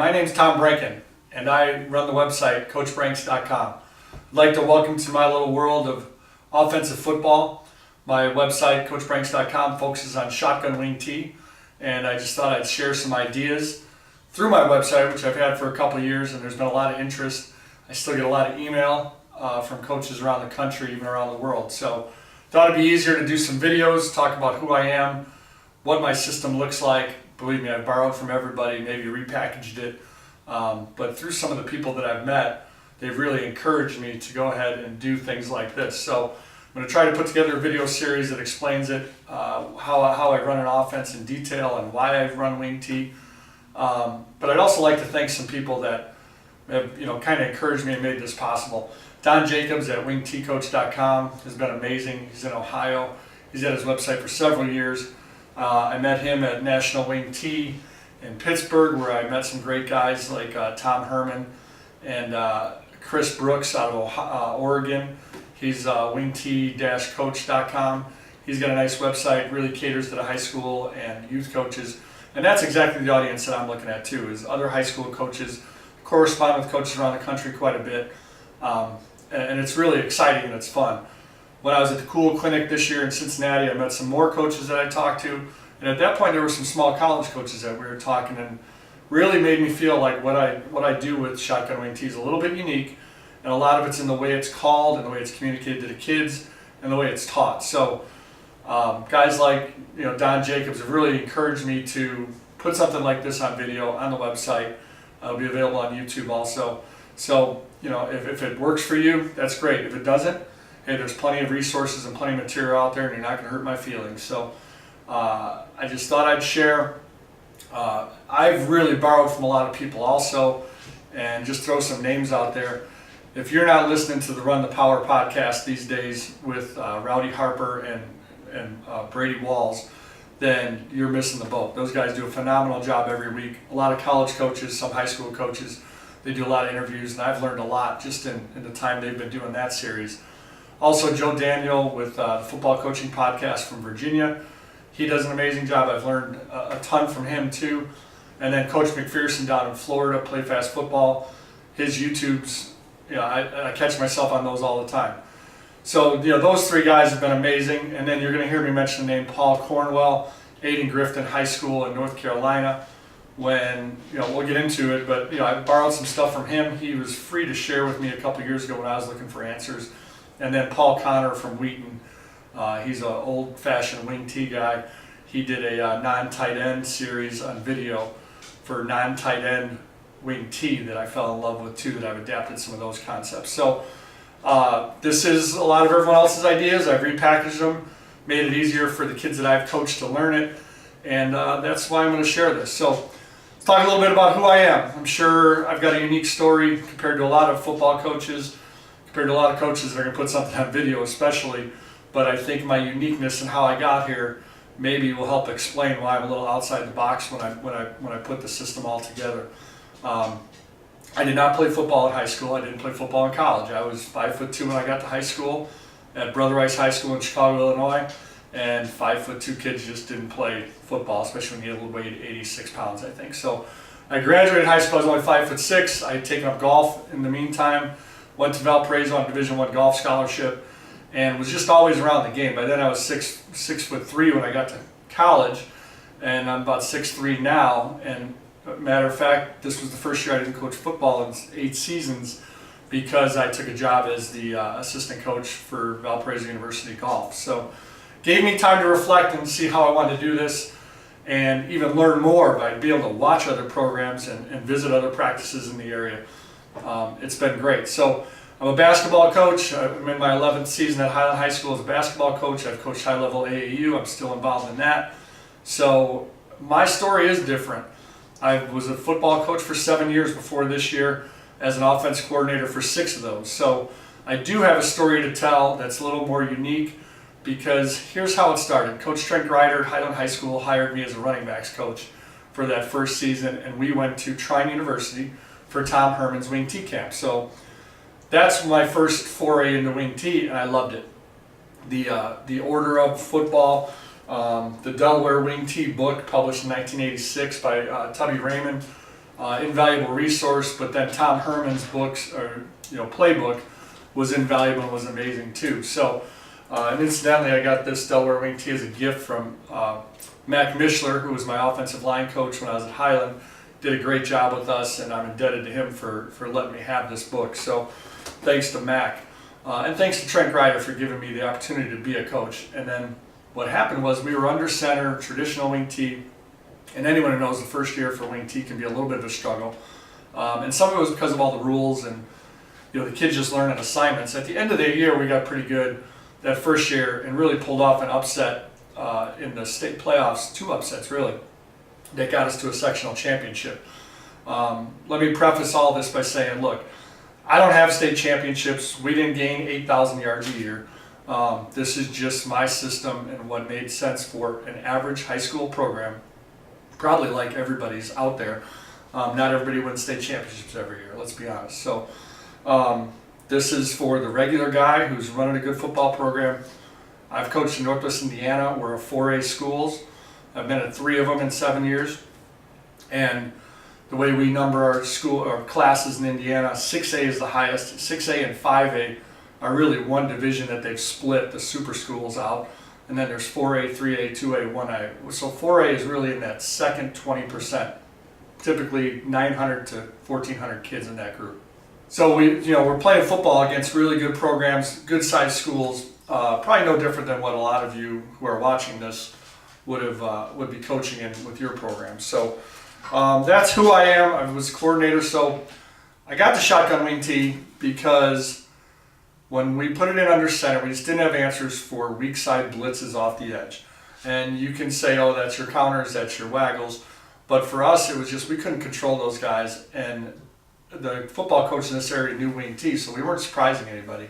My name's Brankin, and I run the website Coach.Branks.com. I'd like to welcome to my little world of offensive football. My website, Coach.Branks.com, focuses on shotgun wing tee, and I just thought I'd share some ideas through my website, which I've had for a couple of years, and there's been a lot of interest. I still get a lot of email from coaches around the country, even around the world. So thought it'd be easier to do some videos, talk about who I am, what my system looks like. Believe me, I've borrowed from everybody, maybe repackaged it. But through some of the people that I've met, they've really encouraged me to go ahead and do things like this. So I'm going to try to put together a video series that explains it, how I run an offense in detail and why I've run wing tee. But I'd also like to thank some people that have, kind of encouraged me and made this possible. Don Jacobs at wingteecoach.com has been amazing. He's in Ohio. He's had his website for several years. I met him at National Wing Tee in Pittsburgh, where I met some great guys like Tom Herman and Chris Brooks out of Oregon. He's wingtee-coach.com. He's got a nice website, really caters to the high school and youth coaches. And that's exactly the audience that I'm looking at too, is other high school coaches. Correspond with coaches around the country quite a bit. And it's really exciting and it's fun. When I was at the Cool Clinic this year in Cincinnati, I met some more coaches that I talked to. And at that point, there were some small college coaches that we were talking, and really made me feel like what I do with shotgun wing tee is a little bit unique. And a lot of it's in the way it's called and the way it's communicated to the kids and the way it's taught. So guys like Don Jacobs have really encouraged me to put something like this on video on the website. It'll be available on YouTube also. So if it works for you, that's great. If it doesn't, hey, there's plenty of resources and plenty of material out there, and you're not going to hurt my feelings. So I just thought I'd share. I've really borrowed from a lot of people also, and just throw some names out there. If you're not listening to the Run the Power podcast these days with Rowdy Harper and Brady Walls, then you're missing the boat. Those guys do a phenomenal job every week. A lot of college coaches, some high school coaches, they do a lot of interviews, and I've learned a lot just in the time they've been doing that series. Also, Joe Daniel with the Football Coaching Podcast from Virginia. He does an amazing job. I've learned a ton from him too. And then Coach McPherson down in Florida, Play Fast Football. His YouTubes, I catch myself on those all the time. So, those three guys have been amazing. And then you're going to hear me mention the name Paul Cornwell, Aiden Grifton High School in North Carolina. When, we'll get into it, but, I borrowed some stuff from him. He was free to share with me a couple years ago when I was looking for answers. And then Paul Connor from Wheaton. He's an old-fashioned wing tee guy. He did a non-tight end series on video for non-tight end wing tee that I fell in love with too, that I've adapted some of those concepts. So this is a lot of everyone else's ideas. I've repackaged them, made it easier for the kids that I've coached to learn it, and that's why I'm going to share this. So let's talk a little bit about who I am. I'm sure I've got a unique story compared to a lot of football coaches, compared to a lot of coaches that are going to put something on video especially, but I think my uniqueness and how I got here maybe will help explain why I'm a little outside the box when I put the system all together. I did not play football in high school. I didn't play football in college. I was 5'2" when I got to high school at Brother Rice High School in Chicago, Illinois, and 5'2" kids just didn't play football, especially when you weighed 86 pounds, I think. So I graduated high school, I was only 5'6". I had taken up golf in the meantime, went to Valparaiso on a Division I golf scholarship, and was just always around the game. By then I was 6'3" when I got to college, and I'm about 6'3" now. And matter of fact, this was the first year I didn't coach football in 8 seasons because I took a job as the assistant coach for Valparaiso University golf. So gave me time to reflect and see how I wanted to do this, and even learn more by being able to watch other programs and visit other practices in the area. It's been great. So I'm a basketball coach. I'm in my 11th season at Highland High School as a basketball coach. I've coached high-level AAU. I'm still involved in that. So my story is different. I was a football coach for 7 years before this year, as an offense coordinator for 6 of those. So I do have a story to tell that's a little more unique, because here's how it started. Coach Trent Grider, Highland High School, hired me as a running backs coach for that first season, and we went to Trine University for Tom Herman's wing tee camp. So that's my first foray into wing tee, and I loved it. The Order of Football, the Delaware Wing Tee book, published in 1986 by Tubby Raymond, invaluable resource. But then Tom Herman's books, or playbook, was invaluable and was amazing too. So, and incidentally, I got this Delaware wing tee as a gift from Mac Mishler, who was my offensive line coach when I was at Highland. Did a great job with us, and I'm indebted to him for letting me have this book. So thanks to Mac. And thanks to Trent Grider for giving me the opportunity to be a coach. And then what happened was we were under center, traditional wing tee, and anyone who knows the first year for wing tee can be a little bit of a struggle. And some of it was because of all the rules, and the kids just learn on assignments. At the end of the year, we got pretty good that first year and really pulled off an upset in the state playoffs, 2 upsets really, that got us to a sectional championship. Let me preface all this by saying, look, I don't have state championships. We didn't gain 8,000 yards a year. This is just my system and what made sense for an average high school program, probably like everybody's out there. Not everybody wins state championships every year, let's be honest. So this is for the regular guy who's running a good football program. I've coached in Northwest Indiana. We're a 4A schools. I've been at 3 of them in 7 years. And the way we number our classes in Indiana, 6A is the highest. 6A and 5A are really one division that they've split the super schools out. And then there's 4A, 3A, 2A, 1A. So 4A is really in that second 20%. Typically 900 to 1,400 kids in that group. So we're playing football against really good programs, good sized schools. Probably no different than what a lot of you who are watching this would be coaching in with your program. So that's who I am. I was a coordinator. So I got the shotgun wing tee because when we put it in under center, we just didn't have answers for weak side blitzes off the edge. And you can say, oh, that's your counters, that's your waggles. But for us, it was just we couldn't control those guys. And the football coach in this area knew wing tee, so we weren't surprising anybody.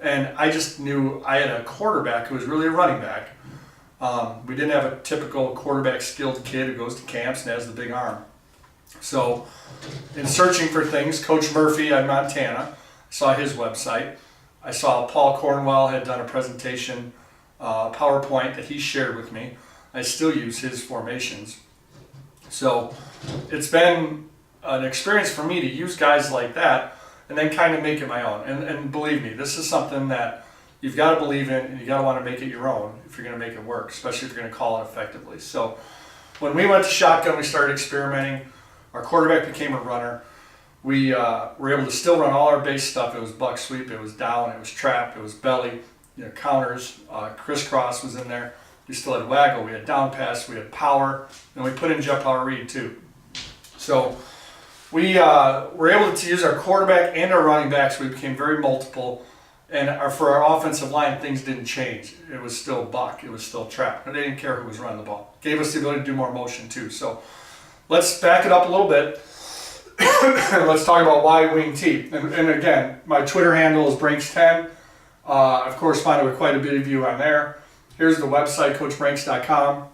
And I just knew I had a quarterback who was really a running back. We didn't have a typical quarterback skilled kid who goes to camps and has the big arm. So in searching for things, Coach Murphy at Montana, saw his website. I saw Paul Cornwell had done a presentation, PowerPoint that he shared with me. I still use his formations. So it's been an experience for me to use guys like that and then kind of make it my own. And believe me, this is something that you've got to believe in, and you got to want to make it your own if you're going to make it work, especially if you're going to call it effectively. So when we went to shotgun, we started experimenting. Our quarterback became a runner. We were able to still run all our base stuff. It was buck sweep, it was down, it was trap, it was belly, counters, crisscross was in there. We still had waggle, we had down pass, we had power, and we put in jet power read too. So we were able to use our quarterback and our running backs. We became very multiple. And for our offensive line, things didn't change. It was still buck, it was still trap. They didn't care who was running the ball. Gave us the ability to do more motion too. So let's back it up a little bit. Let's talk about why wing tee. And again, my Twitter handle is Branks10. I've corresponded with quite a bit of you on there. Here's the website, Coach.Branks.com.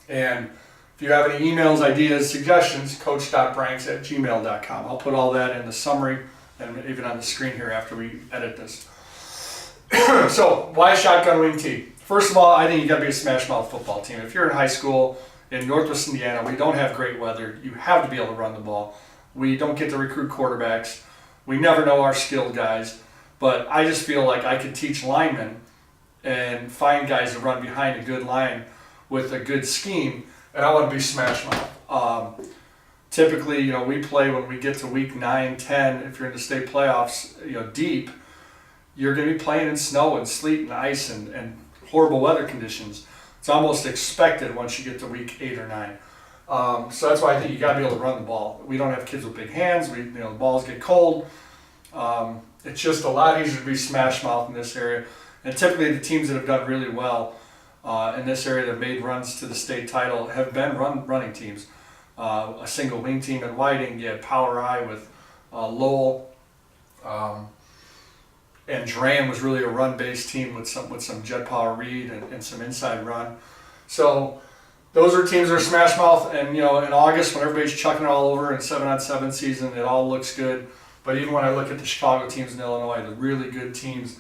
And if you have any emails, ideas, suggestions, Coach.Branks@gmail.com. I'll put all that in the summary and even on the screen here after we edit this. So, why shotgun wing tee? First of all, I think you got to be a smash mouth football team. If you're in high school in Northwest Indiana, we don't have great weather. You have to be able to run the ball. We don't get to recruit quarterbacks. We never know our skilled guys. But I just feel like I could teach linemen and find guys to run behind a good line with a good scheme, and I want to be smash mouth. Typically, we play when we get to week 9, 10, if you're in the state playoffs, deep, you're going to be playing in snow and sleet and ice and horrible weather conditions. It's almost expected once you get to week 8 or 9. So that's why I think you got to be able to run the ball. We don't have kids with big hands. The balls get cold. It's just a lot easier to be smash mouth in this area. And typically the teams that have done really well in this area that have made runs to the state title have been running teams. A single wing team at Whiting, you had Power I with Lowell, and Dran was really a run-based team with some jet power read and some inside run. So those are teams that are smash mouth, and in August when everybody's chucking it all over in 7-on-7 season, it all looks good. But even when I look at the Chicago teams in Illinois, the really good teams,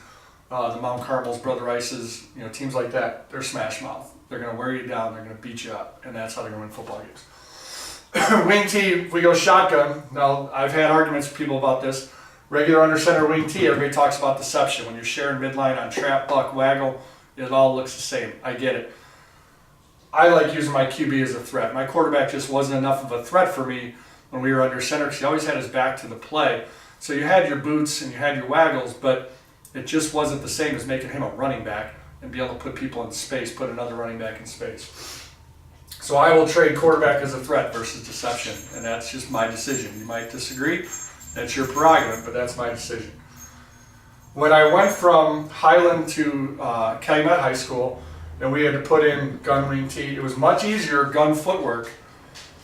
the Mount Carmel's, Brother Rice's, teams like that, they're smash mouth. They're going to wear you down, they're going to beat you up, and that's how they're going to win football games. Wing T, we go shotgun. Now, I've had arguments with people about this. Regular under center wing T, everybody talks about deception. When you're sharing midline on trap, buck, waggle, it all looks the same. I get it. I like using my QB as a threat. My quarterback just wasn't enough of a threat for me when we were under center because he always had his back to the play. So you had your boots and you had your waggles, but it just wasn't the same as making him a running back and be able to put people in space, put another running back in space. So I will trade quarterback as a threat versus deception, and that's just my decision. You might disagree. That's your prerogative, but that's my decision. When I went from Highland to Calumet High School, and we had to put in gun wing T, it was much easier gun footwork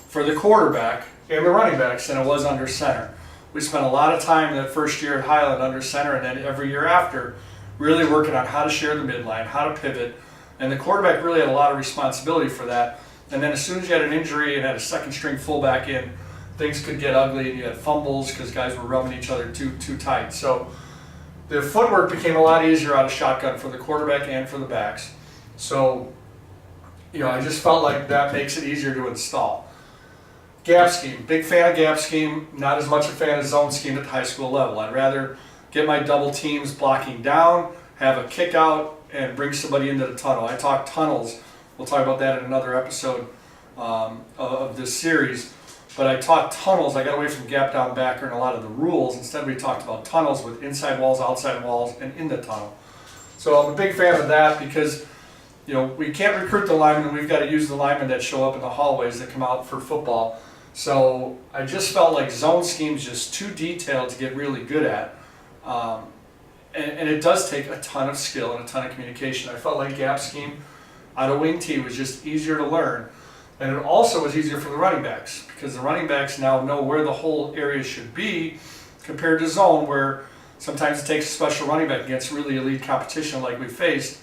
for the quarterback and the running backs than it was under center. We spent a lot of time that first year at Highland under center, and then every year after, really working on how to share the midline, how to pivot, and the quarterback really had a lot of responsibility for that. And then as soon as you had an injury and had a second string fullback in, things could get ugly, and you had fumbles because guys were rubbing each other too tight. So the footwork became a lot easier out of shotgun for the quarterback and for the backs. So, I just felt like that makes it easier to install. Gap scheme, big fan of gap scheme, not as much a fan of zone scheme at the high school level. I'd rather get my double teams blocking down, have a kick out, and bring somebody into the tunnel. I talk tunnels. We'll talk about that in another episode of this series. But I taught tunnels. I got away from gap down backer and a lot of the rules. Instead, we talked about tunnels with inside walls, outside walls, and in the tunnel. So I'm a big fan of that because we can't recruit the linemen. We've got to use the linemen that show up in the hallways that come out for football. So I just felt like zone scheme's just too detailed to get really good at. And it does take a ton of skill and a ton of communication. I felt like gap scheme out of wing T was just easier to learn. And it also was easier for the running backs because the running backs now know where the whole area should be compared to zone, where sometimes it takes a special running back against really elite competition like we faced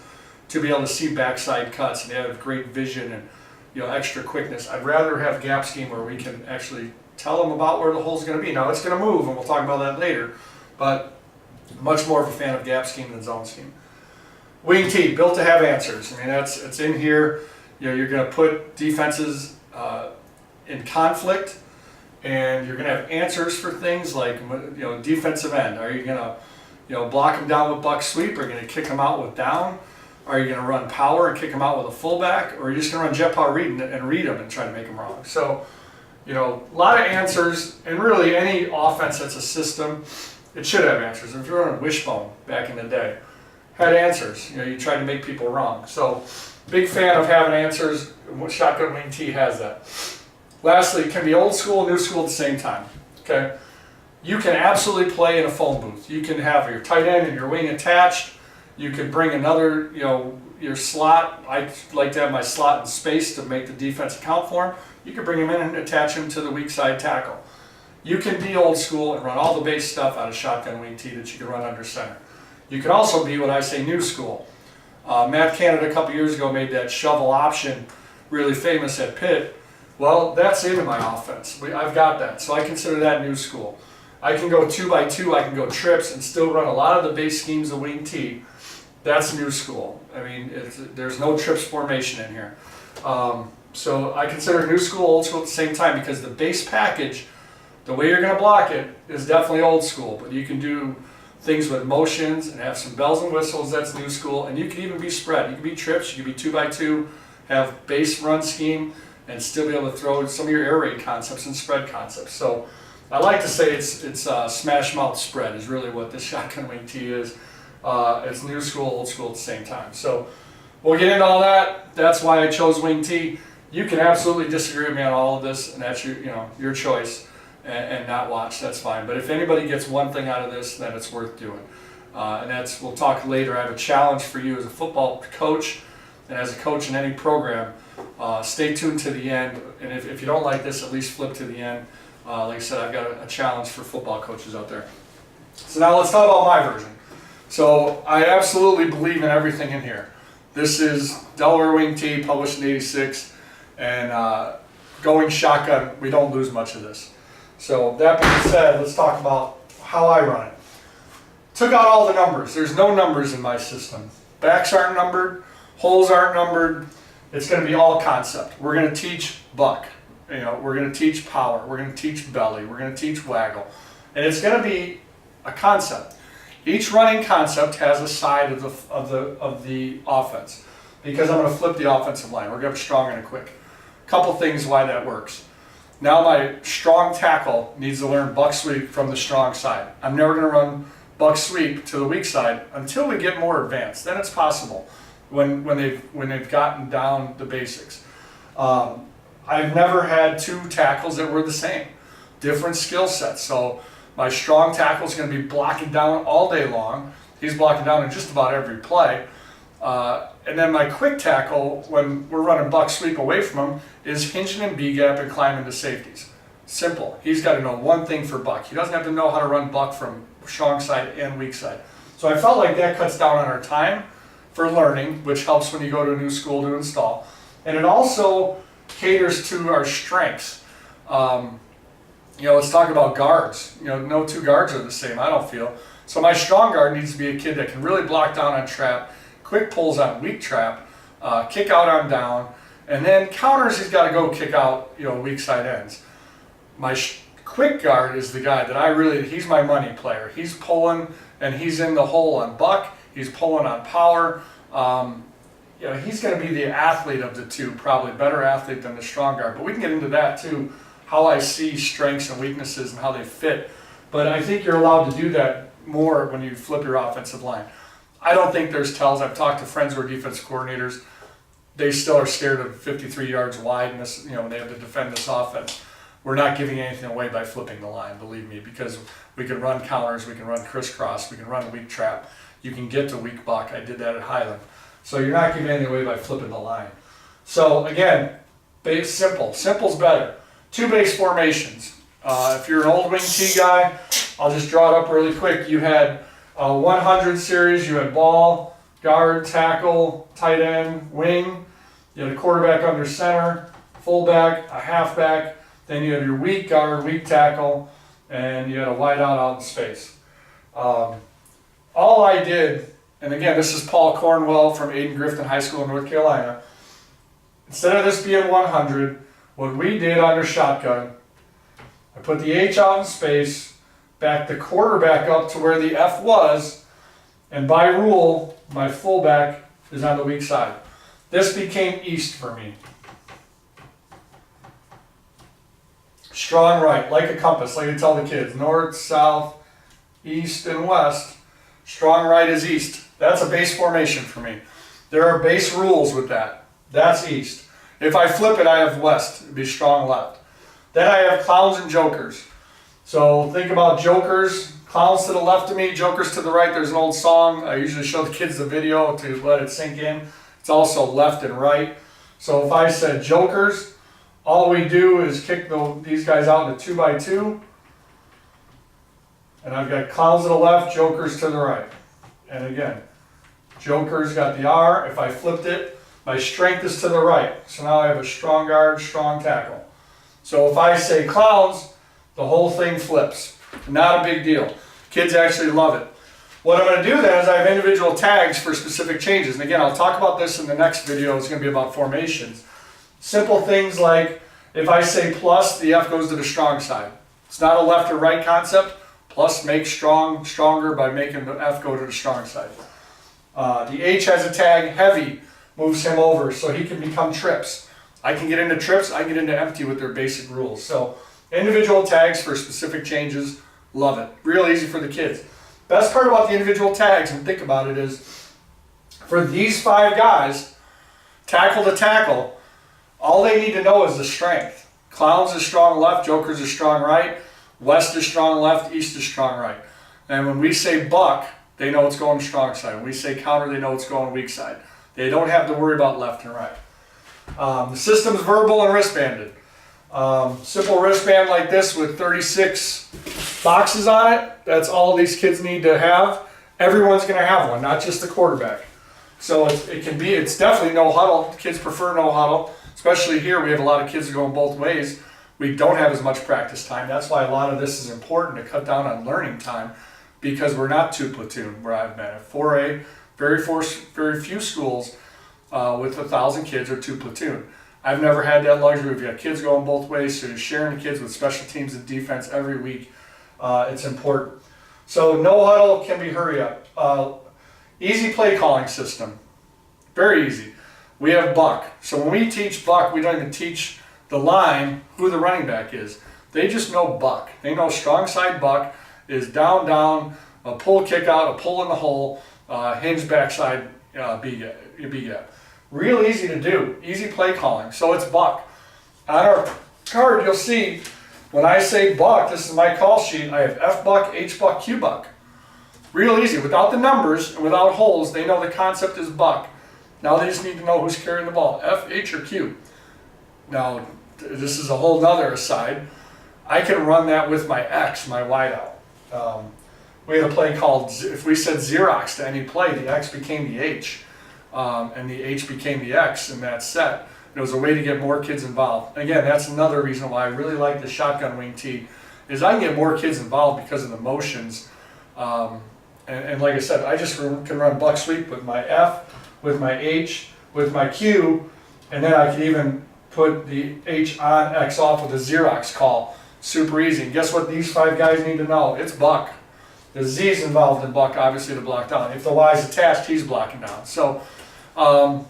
to be able to see backside cuts and they have great vision and extra quickness. I'd rather have gap scheme where we can actually tell them about where the hole's going to be. Now it's going to move, and we'll talk about that later, but much more of a fan of gap scheme than zone scheme. Wing T, built to have answers. I mean, it's in here. You're going to put defenses in conflict, and you're going to have answers for things like defensive end. Are you going to block them down with buck sweep? Are you going to them out with down? Are you going to run power and kick them out with a fullback? Or are you just going to run jet power read and read them and try to make them wrong? So, a lot of answers, and really any offense that's a system, it should have answers. If you're running wishbone back in the day, had answers. You tried to make people wrong. So, big fan of having answers. Shotgun wing T has that. Lastly, it can be old school and new school at the same time. Okay, you can absolutely play in a phone booth. You can have your tight end and your wing attached. You could bring another, your slot. I like to have my slot in space to make the defense account for him. You could bring him in and attach him to the weak side tackle. You can be old school and run all the base stuff out of shotgun wing T that you can run under center. You can also be what I say new school. Matt Canada a couple years ago made that shovel option really famous at Pitt. Well, that's into my offense. I've got that, so I consider that new school. I can go 2x2, I can go trips and still run a lot of the base schemes of wing T. That's new school. I mean, there's no trips formation in here. So I consider new school, old school at the same time because the base package, the way you're going to block it, is definitely old school. But you can do things with motions and have some bells and whistles, that's new school. And you can even be spread. You can be trips, you can be 2x2, have base run scheme, and still be able to throw some of your air raid concepts and spread concepts. So I like to say it's smash mouth spread is really what this shotgun wing T is. It's new school, old school at the same time. So we'll get into all that. That's why I chose wing T. You can absolutely disagree with me on all of this, and that's your choice, and not watch. That's fine. But if anybody gets one thing out of this, then it's worth doing. And we'll talk later. I have a challenge for you as a football coach and as a coach in any program. Stay tuned to the end, and if you don't like this, at least flip to the end. Like I said, I've got a challenge for football coaches out there. So now let's talk about my version. So I absolutely believe in everything in here. This is Delaware Wing T, published in '86, and going shotgun, we don't lose much of this. So that being said, let's talk about how I run it. Took out all the numbers. There's no numbers in my system. Backs aren't numbered, holes aren't numbered. It's going to be all concept. We're going to teach buck. we're going to teach power, we're going to teach belly, we're going to teach waggle, and it's going to be a concept. Each running concept has a side of the offense, because I'm going to flip the offensive line. We're going to have strong and a quick. Couple things why that works. Now my strong tackle needs to learn buck sweep from the strong side. I'm never going to run buck sweep to the weak side until we get more advanced. Then it's possible when they've gotten down the basics. I've never had two tackles that were the same, different skill sets. So my strong tackle is going to be blocking down all day long. He's blocking down in just about every play. And then my quick tackle, when we're running buck sweep away from him, is hinging in B-gap and climbing to safeties. Simple. He's got to know one thing for buck. He doesn't have to know how to run buck from strong side and weak side. So I felt like that cuts down on our time for learning, which helps when you go to a new school to install. And it also caters to our strengths. Let's talk about guards. No two guards are the same, I don't feel. So my strong guard needs to be a kid that can really block down on trap, quick pulls on weak trap, kick out on down, and then counters he's got to go kick out, weak side ends. My quick guard is the guy that he's my money player. He's pulling and he's in the hole on buck, he's pulling on power. He's going to be the athlete of the two, probably better athlete than the strong guard. But we can get into that too, how I see strengths and weaknesses and how they fit. But I think you're allowed to do that more when you flip your offensive line. I don't think there's tells. I've talked to friends who are defensive coordinators. They still are scared of 53 yards wide, and this, when they have to defend this offense. We're not giving anything away by flipping the line, believe me, because we can run counters, we can run crisscross, we can run weak trap. You can get to weak buck. I did that at Highland. So you're not giving anything away by flipping the line. So again, base simple. Simple's better. Two base formations. If you're an old wing T guy, I'll just draw it up really quick. You had 100 series, you had ball, guard, tackle, tight end, wing. You had a quarterback under center, fullback, a halfback. Then you had your weak guard, weak tackle, and you had a wide out in space. All I did, and again, this is Paul Cornwell from Aiden Griffin High School in North Carolina. Instead of this being 100, what we did under shotgun, I put the H out in space, backed the quarterback up to where the F was, and by rule, my fullback is on the weak side. This became east for me. Strong right, like a compass, like I tell the kids, north, south, east, and west. Strong right is east. That's a base formation for me. There are base rules with that. That's east. If I flip it, I have west. It'd be strong left. Then I have clowns and jokers. So think about jokers. Clowns to the left of me, jokers to the right. There's an old song. I usually show the kids the video to let it sink in. It's also left and right. So if I said jokers, all we do is kick these guys out into 2x2. And I've got clowns to the left, jokers to the right. And again, jokers got the R. If I flipped it, my strength is to the right. So now I have a strong guard, strong tackle. So if I say clowns, the whole thing flips. Not a big deal. Kids actually love it. What I'm going to do then is I have individual tags for specific changes. And again, I'll talk about this in the next video. It's going to be about formations. Simple things like if I say plus, the F goes to the strong side. It's not a left or right concept. Plus makes stronger by making the F go to the strong side. The H has a tag, heavy, moves him over so he can become trips. I can get into trips, I can get into empty with their basic rules. So individual tags for specific changes, love it. Real easy for the kids. Best part about the individual tags, and think about it, is for these 5 guys, tackle to tackle, all they need to know is the strength. Clowns is strong left, jokers is strong right, west is strong left, east is strong right. And when we say buck, they know it's going strong side. When we say counter, they know it's going weak side. They don't have to worry about left and right. The system's verbal and wristbanded. Simple wristband like this with 36 boxes on it. That's all these kids need to have. Everyone's going to have one, not just the quarterback. So it's definitely no huddle. Kids prefer no huddle, especially here. We have a lot of kids going both ways. We don't have as much practice time. That's why a lot of this is important to cut down on learning time, because we're not 2 platoon where I've been. At 4A, very few schools with 1,000 kids are 2 platoon. I've never had that luxury. We've got kids going both ways, so you're sharing the kids with special teams and defense every week. It's important. So no huddle can be hurry up. Easy play calling system. Very easy. We have buck. So when we teach buck, we don't even teach the line who the running back is. They just know buck. They know strong side buck is down, down, a pull kick out, a pull in the hole, hinge backside B gap. Real easy to do. Easy play calling. So it's buck. On our card, you'll see when I say buck, this is my call sheet, I have F buck, H buck, Q buck. Real easy. Without the numbers and without holes, they know the concept is buck. Now they just need to know who's carrying the ball, F, H, or Q. Now, this is a whole nother aside. I can run that with my X, my wideout. We had a play called, if we said Xerox to any play, the X became the H, and the H became the X in that set. It was a way to get more kids involved. Again, that's another reason why I really like the shotgun wing tee, is I can get more kids involved because of the motions. And like I said, I just can run buck sweep with my F, with my H, with my Q, and then I can even put the H on, X off with a Xerox call. Super easy. And guess what these 5 guys need to know? It's buck. The Z's involved in buck, obviously, to block down. If the Y's attached, he's blocking down. So,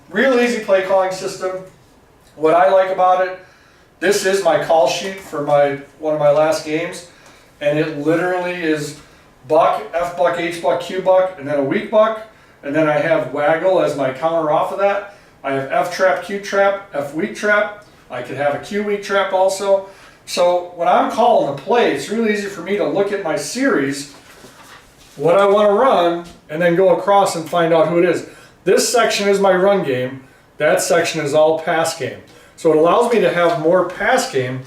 real easy play calling system. What I like about it, this is my call sheet for one of my last games, and it literally is buck, F buck, H buck, Q buck, and then a weak buck, and then I have waggle as my counter off of that. I have F trap, Q trap, F weak trap. I could have a Q weak trap also. So when I'm calling the play, it's really easy for me to look at my series, what I want to run, and then go across and find out who it is. This section is my run game. That section is all pass game. So it allows me to have more pass game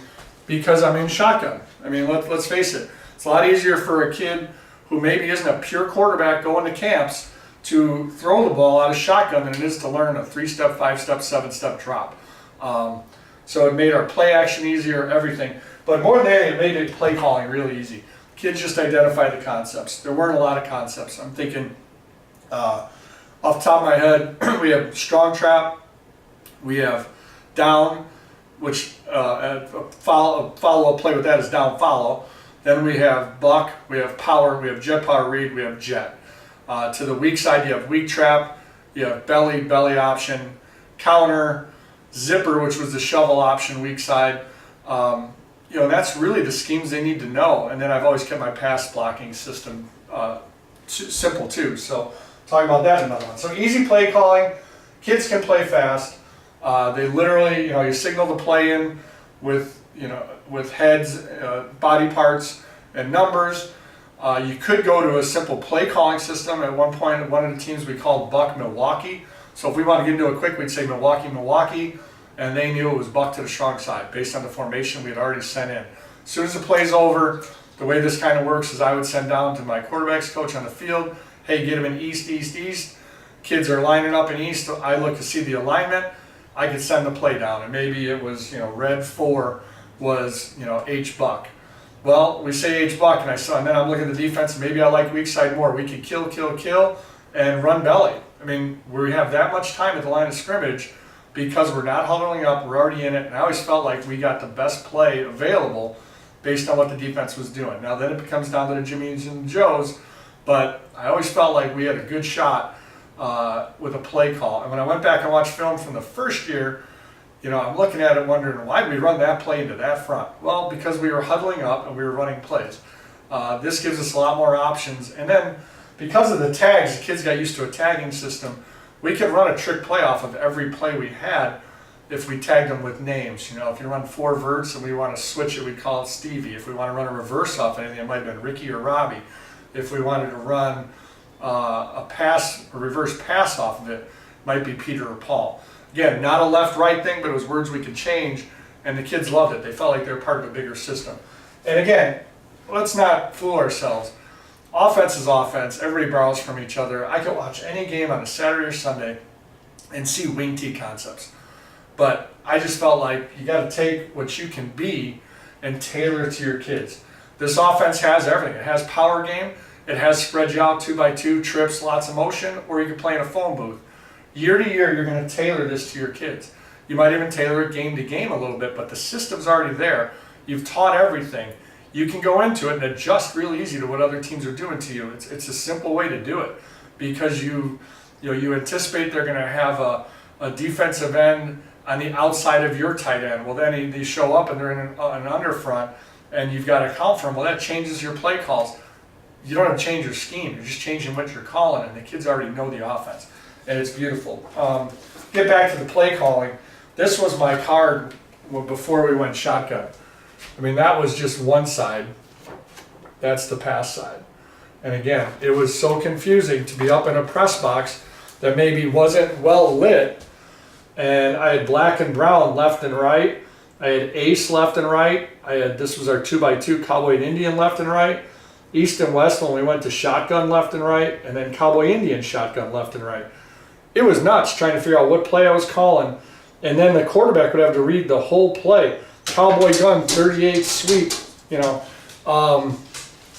because I'm in shotgun. I mean, let's face it. It's a lot easier for a kid who maybe isn't a pure quarterback going to camps to throw the ball out of shotgun than it is to learn a 3-step, 5-step, 7-step drop. So it made our play action easier, everything. But more than that, it made it play calling really easy. Kids just identified the concepts. There weren't a lot of concepts. I'm thinking, off the top of my head, we have strong trap, we have down, which a follow-up play with that is down follow. Then we have buck, we have power, we have jet power read, we have jet. To the weak side, you have weak trap, you have belly, belly option, counter, zipper, which was the shovel option, weak side. That's really the schemes they need to know. And then I've always kept my pass blocking system simple too. So talking about that another one. So easy play calling, kids can play fast. They literally, you signal the play in with heads, body parts, and numbers. You could go to a simple play calling system. At one point, one of the teams we called Buck Milwaukee. So if we want to get into it quick, we'd say Milwaukee, Milwaukee, and they knew it was buck to the strong side based on the formation we had already sent in. As soon as the play's over, the way this kind of works is I would send down to my quarterbacks coach on the field, hey, get them in east, east, east. Kids are lining up in east. I look to see the alignment. I could send the play down, and maybe it was, red 4 was, H buck. Well, we say H buck, and then I'm looking at the defense, and maybe I like weak side more. We could kill, kill, kill, and run belly. I mean, we have that much time at the line of scrimmage because we're not huddling up, we're already in it, and I always felt like we got the best play available based on what the defense was doing. Now then it comes down to the Jimmys and Joes, but I always felt like we had a good shot with a play call. And when I went back and watched film from the first year, I'm looking at it wondering, why did we run that play into that front? Well, because we were huddling up and we were running plays. This gives us a lot more options. And then because of the tags, the kids got used to a tagging system. We could run a trick play off of every play we had if we tagged them with names. If you run 4 verts and we want to switch it, we call it Stevie. If we want to run a reverse off anything, it might have been Ricky or Robbie. If we wanted to run a reverse pass off of it, it might be Peter or Paul. Again, not a left-right thing, but it was words we could change, and the kids loved it. They felt like they were part of a bigger system. And again, let's not fool ourselves. Offense is offense. Everybody borrows from each other. I could watch any game on a Saturday or Sunday and see wing tee concepts. But I just felt like you got to take what you can be and tailor it to your kids. This offense has everything. It has power game. It has spread you out 2x2, trips, lots of motion, or you can play in a phone booth. Year to year, you're going to tailor this to your kids. You might even tailor it game to game a little bit, but the system's already there. You've taught everything. You can go into it and adjust really easy to what other teams are doing to you. It's a simple way to do it because you anticipate they're going to have a defensive end on the outside of your tight end. Well, then they show up and they're in an under front, and you've got to account for them. Well, that changes your play calls. You don't have to change your scheme. You're just changing what you're calling, and the kids already know the offense, and it's beautiful. Get back to the play calling. This was my card before we went shotgun. I mean, that was just one side. That's the pass side. And again, it was so confusing to be up in a press box that maybe wasn't well lit. And I had black and brown left and right. I had ace left and right. This was our 2x2 Cowboy and Indian left and right. East and West when we went to shotgun left and right. And then Cowboy Indian shotgun left and right. It was nuts trying to figure out what play I was calling. And then the quarterback would have to read the whole play. Cowboy gun, 38 sweep,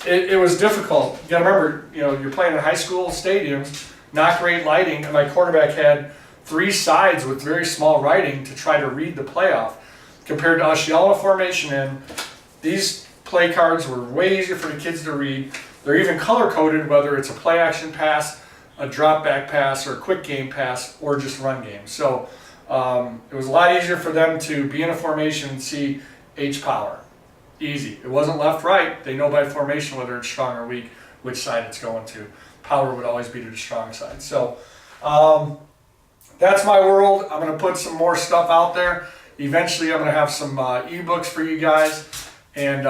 It was difficult. You gotta remember, you're playing in high school stadiums, not great lighting, and my quarterback had 3 sides with very small writing to try to read the play off. Compared to us yelling a formation in, these play cards were way easier for the kids to read. They're even color-coded, whether it's a play action pass, a drop back pass, or a quick game pass, or just run game. So it was a lot easier for them to be in a formation and see H power. Easy. It wasn't left-right. They know by formation whether it's strong or weak, which side it's going to. Power would always be to the strong side. So that's my world. I'm going to put some more stuff out there. Eventually I'm going to have some ebooks for you guys and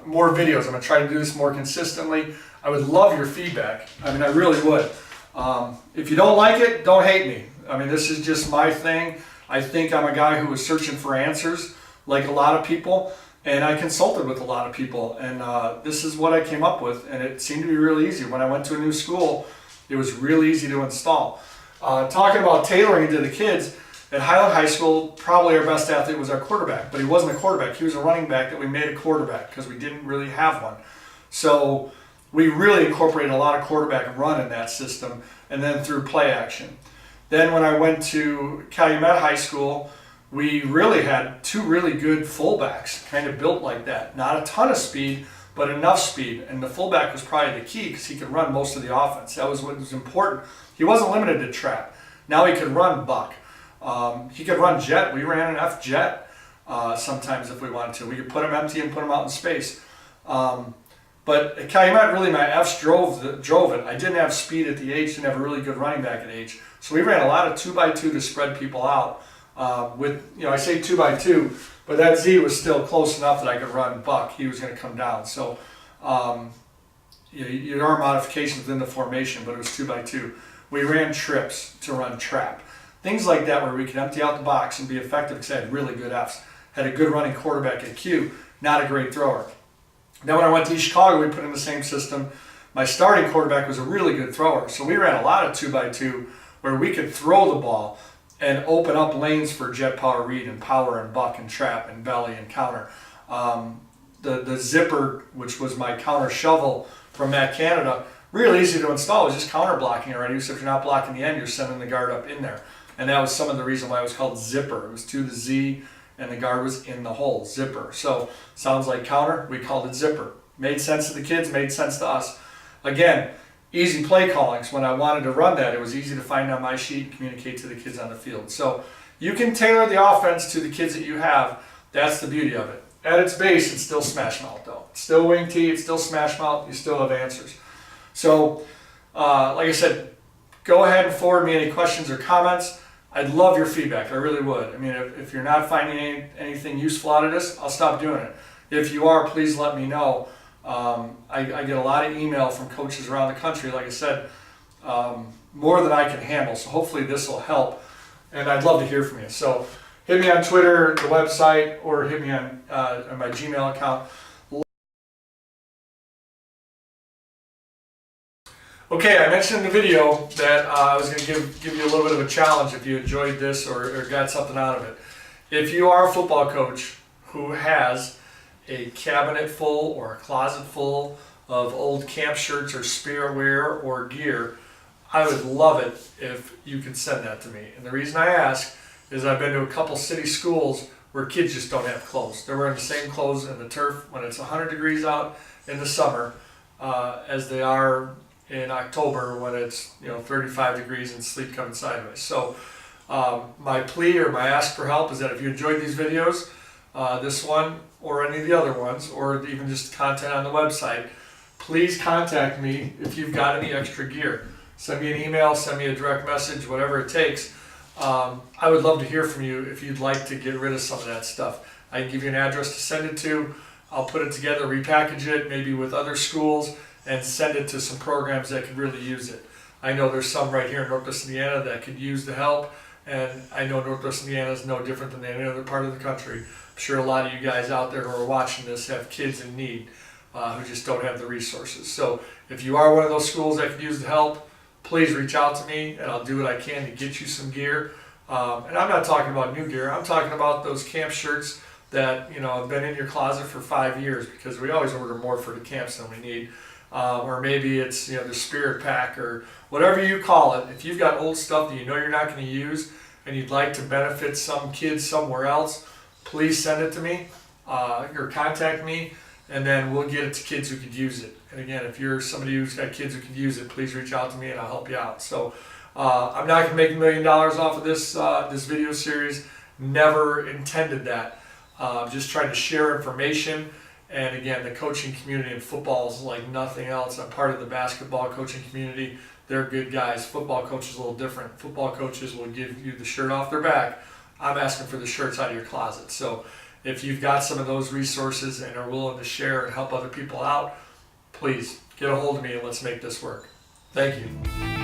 more videos. I'm going to try to do this more consistently. I would love your feedback. I mean, I really would. If you don't like it, don't hate me. I mean, this is just my thing. I think I'm a guy who was searching for answers, like a lot of people, and I consulted with a lot of people, and this is what I came up with, and it seemed to be really easy. When I went to a new school, it was really easy to install. Talking about tailoring to the kids, at Highland High School, probably our best athlete was our quarterback, but he wasn't a quarterback. He was a running back that we made a quarterback because we didn't really have one. So we really incorporated a lot of quarterback run in that system, and then through play action. Then when I went to Calumet High School, we really had 2 really good fullbacks, kind of built like that. Not a ton of speed, but enough speed. And the fullback was probably the key because he could run most of the offense. That was what was important. He wasn't limited to trap. Now he could run buck. He could run jet. We ran an F jet sometimes if we wanted to. We could put him empty and put him out in space. But at Calumet, really, my Fs drove it. I didn't have speed at the H, didn't have a really good running back at H. So we ran a lot of 2x2 to spread people out. I say 2x2, but that Z was still close enough that I could run buck. He was going to come down. So there are modifications within the formation, but it was 2x2. We ran trips to run trap. Things like that where we could empty out the box and be effective because I had really good Fs. Had a good running quarterback at Q, not a great thrower. Then when I went to East Chicago, we put in the same system. My starting quarterback was a really good thrower. So we ran a lot of 2x2 where we could throw the ball and open up lanes for jet power read and power and buck and trap and belly and counter. The zipper, which was my counter shovel from Matt Canada, really easy to install. It was just counter blocking already. So if you're not blocking the end, you're sending the guard up in there. And that was some of the reason why it was called zipper. It was to the Z and the guard was in the hole, zipper. So sounds like counter, we called it zipper. Made sense to the kids, made sense to us. Again, easy play callings. When I wanted to run that, it was easy to find on my sheet and communicate to the kids on the field. So you can tailor the offense to the kids that you have. That's the beauty of it. At its base, it's still smash mouth though. It's still wing T, it's still smash mouth, you still have answers. So, like I said, go ahead and forward me any questions or comments. I'd love your feedback, I really would. I mean, if you're not finding anything useful out of this, I'll stop doing it. If you are, please let me know. I get a lot of email from coaches around the country, like I said, more than I can handle. So hopefully this will help, and I'd love to hear from you. So hit me on Twitter, the website, or hit me on my Gmail account. Okay, I mentioned in the video that I was going to give you a little bit of a challenge if you enjoyed this or got something out of it. If you are a football coach who has a cabinet full or a closet full of old camp shirts or spare wear or gear, I would love it if you could send that to me. And the reason I ask is I've been to a couple city schools where kids just don't have clothes. They're wearing the same clothes in the turf when it's 100 degrees out in the summer as they are in October when it's 35 degrees and sleet coming sideways. So my plea or my ask for help is that if you enjoyed these videos, this one or any of the other ones, or even just content on the website, please contact me if you've got any extra gear. Send me an email, send me a direct message, whatever it takes. I would love to hear from you if you'd like to get rid of some of that stuff. I can give you an address to send it to. I'll put it together, repackage it, maybe with other schools, and send it to some programs that could really use it. I know there's some right here in Northwest Indiana that could use the help, and I know Northwest Indiana is no different than any other part of the country. I'm sure a lot of you guys out there who are watching this have kids in need who just don't have the resources. So if you are one of those schools that could use the help, please reach out to me and I'll do what I can to get you some gear. And I'm not talking about new gear. I'm talking about those camp shirts that have been in your closet for 5 years, because we always order more for the camps than we need. Or maybe it's the spirit pack or whatever you call it. If you've got old stuff that you're not going to use and you'd like to benefit some kids somewhere else, please send it to me or contact me, and then we'll get it to kids who could use it. And again, if you're somebody who's got kids who could use it, please reach out to me and I'll help you out. So I'm not going to make $1 million off of this this video series. Never intended that. Just trying to share information. And again, the coaching community in football is like nothing else. I'm part of the basketball coaching community. They're good guys. Football coaches a little different. Football coaches will give you the shirt off their back. I'm asking for the shirts out of your closet. So if you've got some of those resources and are willing to share and help other people out, please get a hold of me and let's make this work. Thank you.